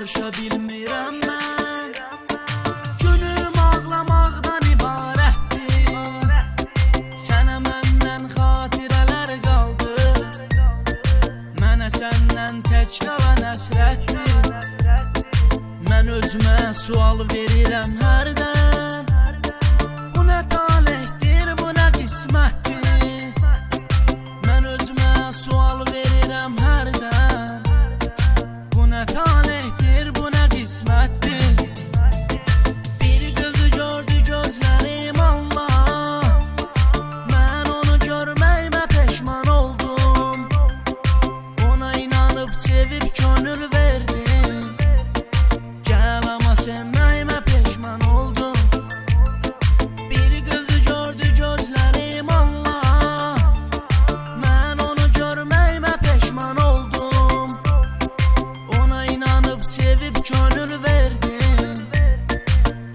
barışa bilmirəm mən. Günüm ağlamaqdan ibarətdir. Sənə məndən xatirələr qaldı. Mənə səndən tək qalan həsrətdir. Mən özümə sual verirəm hərdən. Bu nə talihdir, bu nə qismətdir. Mən özümə sual verirəm hərdən. Bu nə talihdir, bu nə qismətdir. Bir qızı gördü gözlərim Allah. Mən onu görməyimə peşman oldum. Ona inanıb sevib könül verdim. Gəl amma sevməyimə peşman oldum. Bir qızı gördü gözlərim Allah. Mən onu görməyimə peşman oldum. Ona inanıb sevib könül verdim.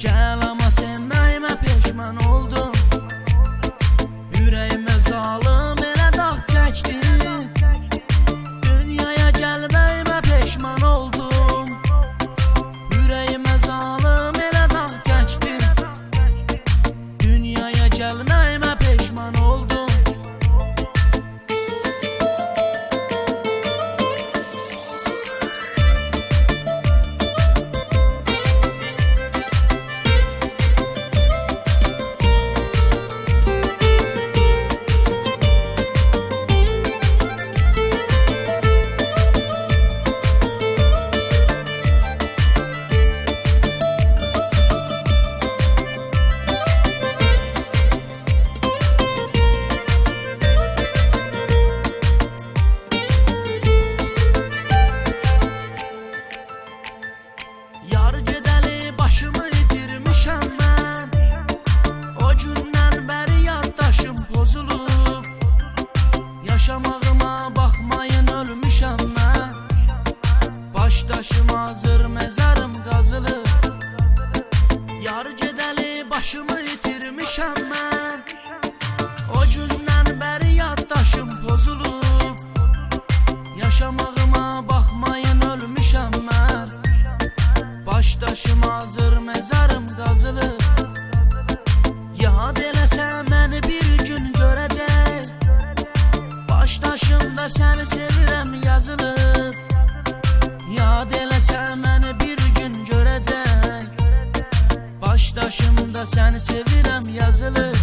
Gəl amma sevməyimə peşman oldum. Ürəyimə zalım elə dağ çəkdi. Dünyaya gəlməyimə peşman oldum. Ürəyimə zalım elə dağ çəkdi. Dünyaya gəlməyimə peşman oldum. Yar gedəli başımı itirmişəm mən. O gündən bəri yaddaşım pozulub. Yaşamağıma baxmayın ölmüşəm mən. Başdaşım hazır məzarım qazılıb. Yar gedəli başımı itirmişəm mən. O gündən bəri yaddaşım pozulub. Yaşamağıma baxmayın ölmüşəm mən. Başdaşım hazır məzarım qazılıb. Yad eləsə məni bir gün görəcək. Başdaşımda səni sevirəm yazılıb. Yad eləsə məni bir gün görəcək. Başdaşımda səni sevirəm yazılıb.